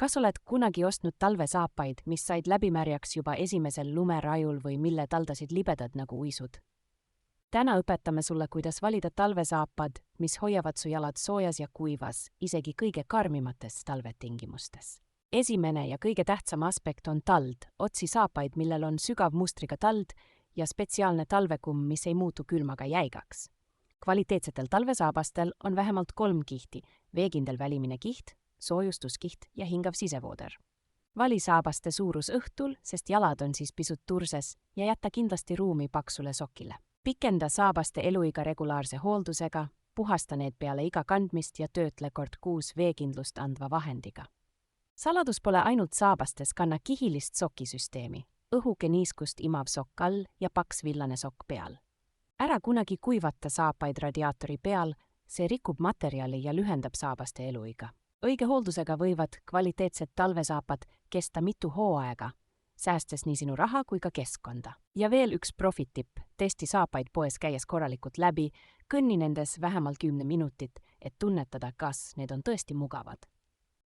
Kas oled kunagi ostnud talvesaapaid, mis said läbimärjaks juba esimesel lumerajul või mille taldasid libedad nagu uisud? Täna õpetame sulle, kuidas valida talvesaapad, mis hoiavad su jalad soojas ja kuivas, isegi kõige karmimates talvetingimustes. Esimene ja kõige tähtsam aspekt on tald, otsi saapaid, millel on sügav mustriga tald ja spetsiaalne talvekumm, mis ei muutu külmaga jäigaks. Kvaliteetsetel talvesaabastel on vähemalt 3 kihti, veekindel välimine kiht, soojustuskiht ja hingav sisevooder. Vali saabaste suurus õhtul, sest jalad on siis pisut turses ja jätta kindlasti ruumi paksule sokile. Pikenda saabaste eluiga regulaarse hooldusega, puhasta need peale iga kandmist ja töötle kord kuus veekindlust andva vahendiga. Saladus pole ainult saabastes, kanna kihilist sokisüsteemi, õhuke niiskust imav sokk all ja paks villane sokk peal. Ära kunagi kuivata saapaid radiaatori peal, see rikub materjali ja lühendab saabaste eluiga. Õige hooldusega võivad kvaliteetsed talvesaapad kesta mitu hooaega, säästes nii sinu raha kui ka keskkonda. Ja veel üks profitipp, testi saapaid poes käies korralikult läbi, kõnni nendes vähemalt 10 minutit, et tunnetada, kas need on tõesti mugavad.